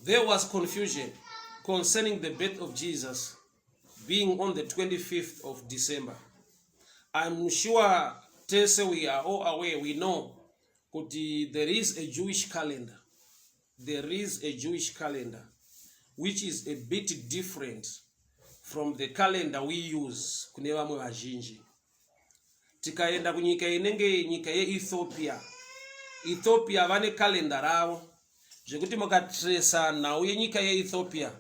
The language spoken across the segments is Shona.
there was confusion concerning the birth of Jesus being on the 25th of December. I'm sure, Tessa, we are all aware, we know that there is a Jewish calendar. There is a Jewish calendar which is a bit different from the calendar we use kuneva mwe vazhinji. Tikaenda kunyika inenge nyika ye Ethiopia vane calendar ravo zvekuti mukatresa nhau yenyika ye Ethiopia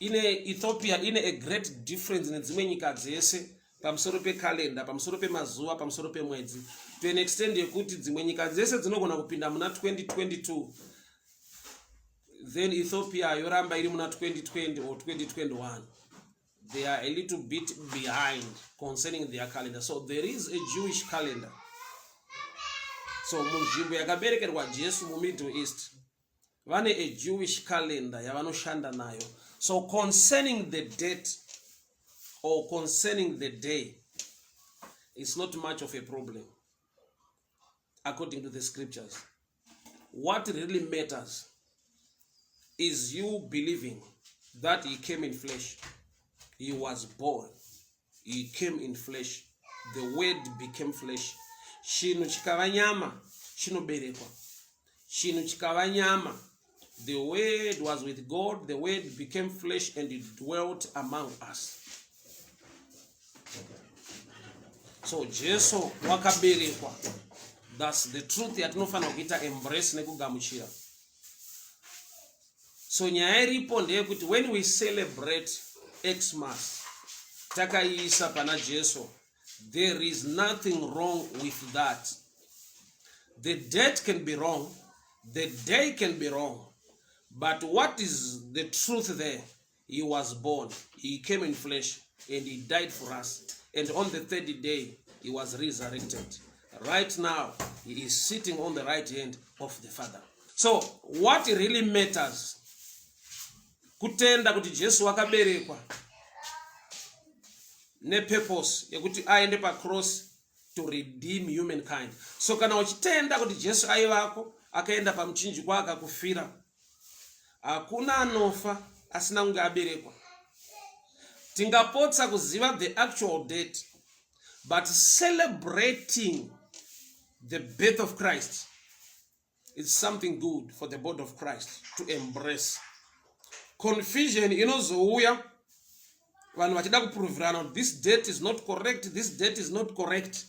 ine a great difference nedzimwe nyika dzese pamusoro pe calendar, pamusoro pe mazuva, pamusoro pe mwedzi, to an extent yekuti dzimwe nyika dzese dzinogona kupinda muna 2022, then Ethiopia yoramba iri muna 2020 or 2021. They are a little bit behind concerning their calendar. So there is a Jewish calendar. So munzvimbo yakaberekerwa Jesu mu Middle East vane a Jewish calendar yavanoshanda nayo. So concerning the date or concerning the day, it's not much of a problem according to the scriptures. What really matters is you believing that he came in flesh. He was born. He came in flesh. The word became flesh. Shinu chikava nyama, shino berekwa. Shinu chikava nyama. The word was with God. The word became flesh and it dwelt among us. So Jesu wakaberekwa. That's the truth yatinofana kuita embrace nekugamuchira. So nyaya iripo ndeyekuti when we celebrate Xmas takaisa pana Jesu, there is nothing wrong with that. The date can be wrong, the day can be wrong, but what is the truth there? He was born, he came in flesh, and he died for us, and on the third day he was resurrected. Right now he is sitting on the right hand of the Father. So what really matters, kutenda kuti Jesu wakaberekwa ne purpose yekuti aende pa cross to redeem humankind. So kana uchitenda kuti Jesu aivako akaenda pa mchinji kwa akakufira, hakuna anofa asina kunge aberekwa. Tingapotsa kuziva the actual date, but celebrating the birth of Christ is something good for the body of Christ to embrace. Confusion inozouya vanhu vachida kuproverana, this date is not correct, this date is not correct.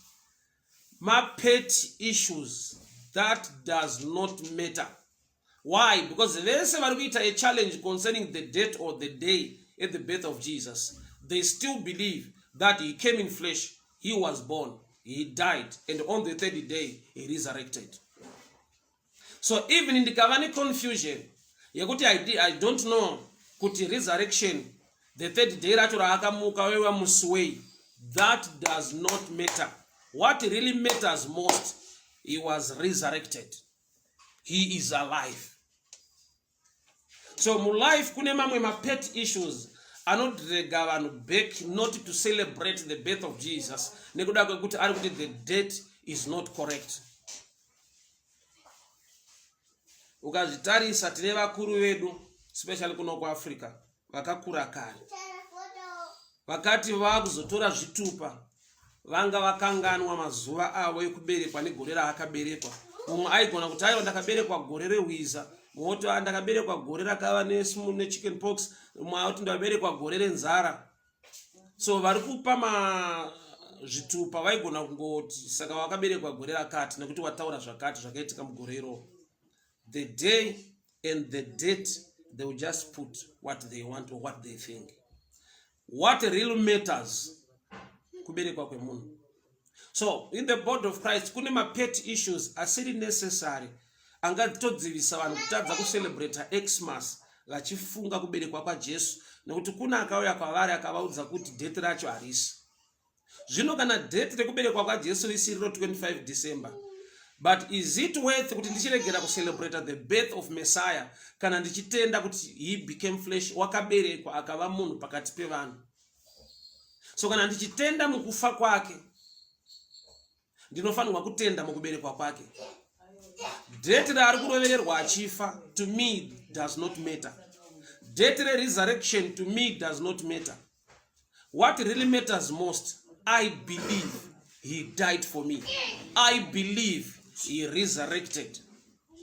My pet issues, that does not matter. Why? Because vese vari kuita a challenge concerning the date or the day at the birth of Jesus, they still believe that he came in flesh, he was born, he died, and on the third day he resurrected. So even in the Kavani confusion, I don't know, kuti resurrection, the third day that does not matter. What really matters most, he was resurrected. He is alive. So mu life kune mamwe ma pet issues are not regard back not to celebrate the birth of Jesus. Nekuda kuti ari kuti the date is not correct. Ukazvitarisa tine vakuru vedu, especially kuno ku Africa, vakakura kare, vakati vakuzotora zvitupa vanga vakanganwa mazuva avo ekuberekwa negore raakaberekwa. Mumwe aigona kuti aiwa ndakaberekwa gore rehwiza, mumwe ndakaberekwa gore rakava nechicken pox, mumwe auti ndaberekwa gore renzara. So vari kupa zvitupa vaigona kungoti saka wakaberekwa gore rakati nekuti wataura zvakati zvakaitika mugore iroro. The day and the date, they will just put what they want or what they think. What really matters, kuberekwa kwemunhu. So in the body of Christ, kune ma pet issues asiri necessary angatodzivisa vanhu kutadza kucelebrate Xmas vachifunga kuberekwa kwaJesu, nekuti kuna akauya kwavari akavaudza kuti date racho harisi. Zvino kana date rekuberekwa kwaJesu risiriro 25 December, but is it worth kuti ndichiregera kucelebrate the birth of Messiah kana ndichitenda kuti he became flesh, wakaberekwa akava munhu pakati pevanhu? So kana ndichitenda mukufa kwake, ndinofanirwa kutenda mukuberekwa kwake. Date raari kurovererwa achifa to me does not matter. Date resurrection to me does not matter. What really matters most, I believe he died for me. I believe he resurrected.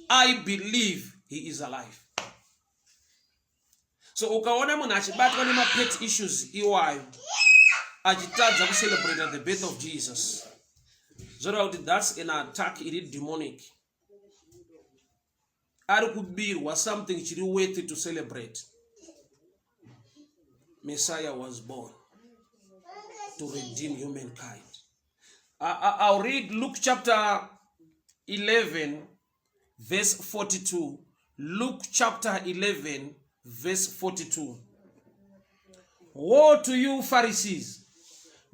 I believe he is alive. So ukaona munhu achibatwa nemapet issues iwayo achitadza kucelebrate the birth of Jesus, zvoreva kuti that's an attack iri demonic. Ari kubirwa something chiri worthy to celebrate. Messiah was born to redeem humankind. I'll read Luke chapter 11 verse 42. Luke chapter 11 verse 42. Woe to you, Pharisees,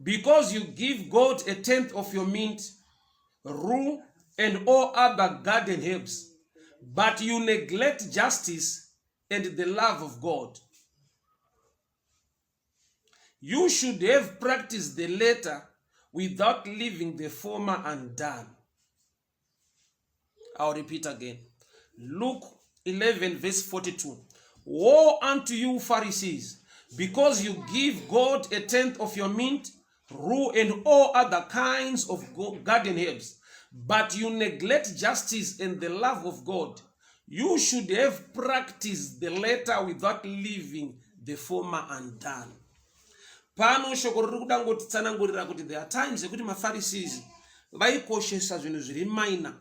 because you give God a tenth of your mint, rue, and all other garden herbs, but you neglect justice and the love of God. You should have practiced the latter without leaving the former undone. I'll repeat again. Luke 11 verse 42. Woe unto you, Pharisees, because you give God a tenth of your mint, rue, and all other kinds of garden herbs, but you neglect justice and the love of God. You should have practiced the latter without leaving the former undone. Pano shoko riri kuda ngotitsanangurira kuti there are times ekuti maFarisees vaikoshesa zvinhu zviri minor,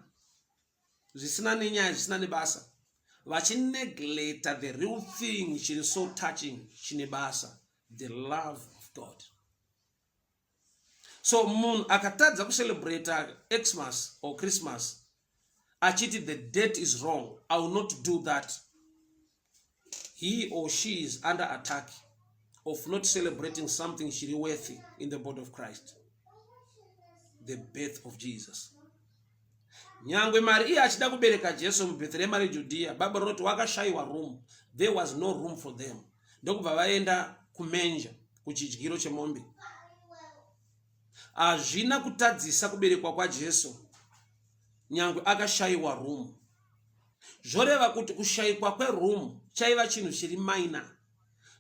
zvisina nenyaya, zvisina nebasa, vachineglect the real thing which is so touching, chine basa, the love of God. So munhu akatadza kucelebrate Xmas or Christmas achiti the date is wrong, I will not do that, he or she is under attack of not celebrating something shiri worthy in the body of Christ, the birth of Jesus. Nyangwe Maria achida kubereka Jesu muBethlehem reJudea, Bible rinoti wakashaiwa room, there was no room for them. Ndokubva vaenda kumenja, kuchidyiro chemombe. Hazvina kutadzisa kuberekwa kwaJesu, nyangwe akashaiwa room. Zvoreva kuti kushayikwa kweroom chaiva chinhu chiri minor,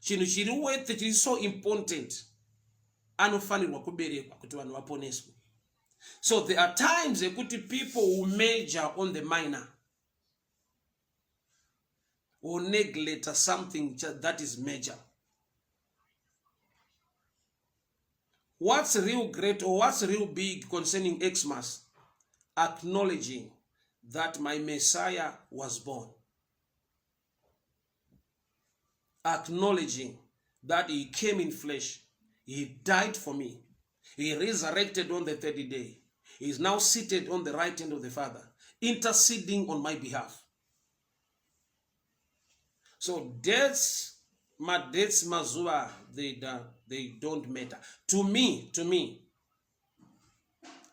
chinhu chiri worthy, chiri so important, anofanirwa kuberekwa kuti vanhu vaponeswe. So there are times ekuti people who major on the minor or neglect something that is major. What's real great or what's real big concerning Xmas? Acknowledging that my Messiah was born. Acknowledging that he came in flesh. He died for me. He resurrected on the third day. He is now seated on the right hand of the Father, interceding on my behalf. So dates, mazua, they don't matter. To me,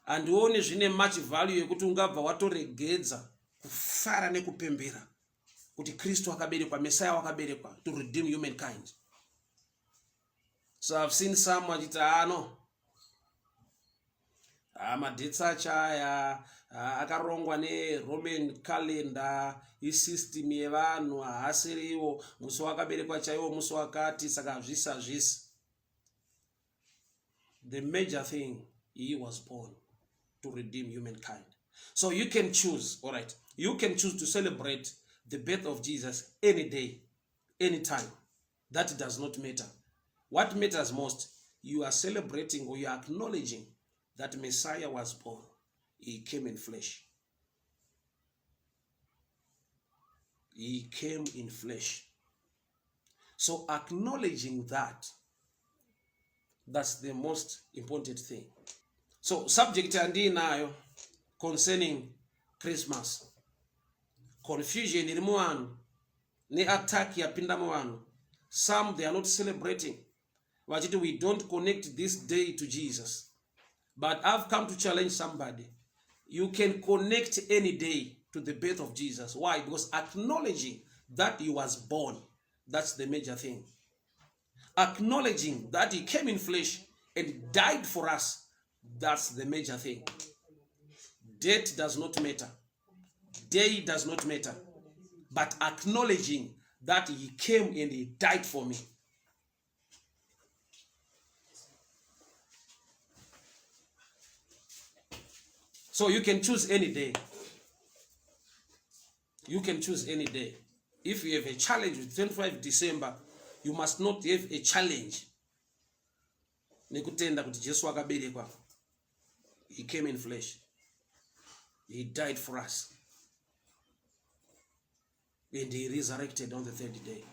and one zvine much value yekuti ungabva watoregedza kufara nekupembera kuti Kristu akaberekwa, Messiah wakaberekwa to redeem humankind. So I've seen some wachita no, madetsa achaya akarongwa neRoman calendar, isystem yevanhu haasiriwo, musi wakaberekwa chaiwo musi wakati, saka zvisi. The major thing, he was born to redeem humankind. So you can choose, all right, you can choose to celebrate the birth of Jesus any day, any time. That does not matter. What matters most, you are celebrating or you are acknowledging that Messiah was born. He came in flesh. He came in flesh. So acknowledging that, that's the most important thing. So subject andinayo concerning Christmas. Confusion iri muvanhu, ne attack yapinda muvanhu. Some they are not celebrating. Vachiti we don't connect this day to Jesus. But I've come to challenge somebody. You can connect any day to the birth of Jesus. Why? Because acknowledging that he was born, that's the major thing. Acknowledging that he came in flesh and died for us, that's the major thing. Date does not matter. day does not matter, but acknowledging that he came and he died for me. So you can choose any day. You can choose any day. If you have a challenge with 25 December, you must not have a challenge. Nekutenda kuti Jesu akaberekwa. He came in flesh. He died for us. And he resurrected on the third day.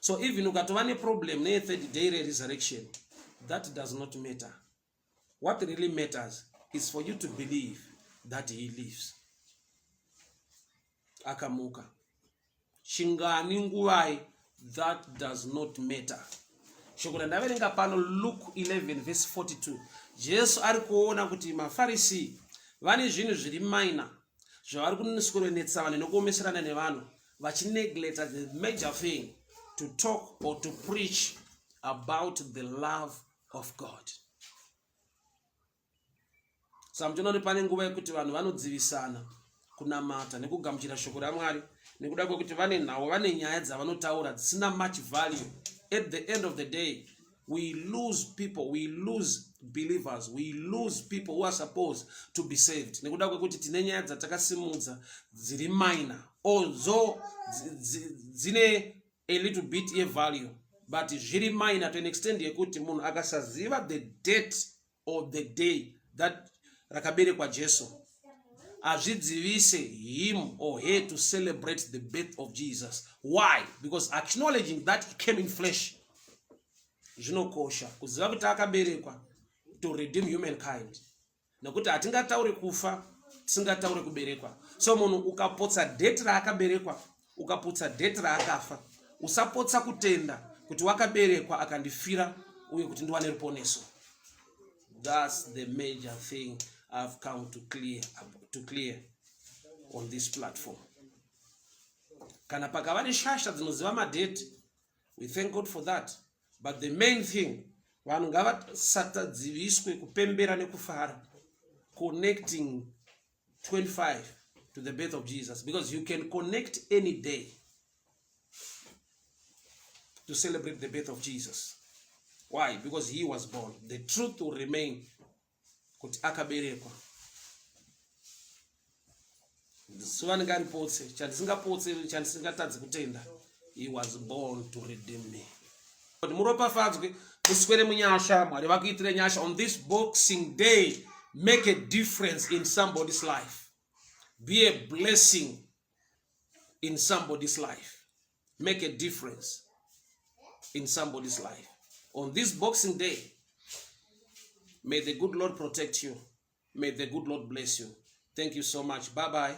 So even ukatova ne problem ne third day resurrection, that does not matter. What really matters is for you to believe that he lives. Akamuka. Shingani nguwai, that does not matter. Shokura ndaverenga pano Luke 11 verse 42. Jesu ari kuona kuti maFarisi vane zvinhu zviri minor zvavari kunisikurenetsa vanhu nekuomeserana nevanhu vachineglect the major thing to talk or to preach about the love of God. Samtinoona pane nguva yekuti vanhu vanodzivisana kunamata nekugamuchira shoko raMwari nekuda kwekuti vane nhau vane nyaya dzavanotaura dzisina much value. At the end of the day, we lose people, we lose believers, we lose people who are supposed to be saved. Nekuda kwekuti tine nyaya dzatakasimudza dziri minor, although dzine a little bit of value, but zviri minor to an extent yekuti munhu akasaziva the date or the day that rakaberekwa Jesu, azvidzivise him or her to celebrate the birth of Jesus. Why? Because acknowledging that he came in flesh, zvinokosha kuziva kuti akaberekwa to redeem humankind. Nokuti hatingatauri kufa tisingatauri kuberekwa. So munhu ukapotsa date raakaberekwa, ukapotsa date raakafa, usapotsa kutenda kuti wakaberekwa akandifira uye kuti ndiwane ruponeso. That's the major thing I've come to clear on this platform. Kana pakava neshasha dzinoziva madate, we thank God for that. But the main thing, vanhu ngavasadziviswe kupembera nekufara, connecting 25 to the birth of Jesus, because you can connect any day to celebrate the birth of Jesus. Why? Because he was born. The truth will remain. Kuti akaberekwa. Suvaningandipotse, chandisingapotse, chandisingatadzi kutenda. He was born to redeem me. But muropafadzwe, muswere munyasha, Mwari vakuitire nyasha on this Boxing Day. Make a difference in somebody's life. Be a blessing in somebody's life. Make a difference in somebody's life. On this Boxing Day, may the good Lord protect you. May the good Lord bless you. Thank you so much. Bye-bye.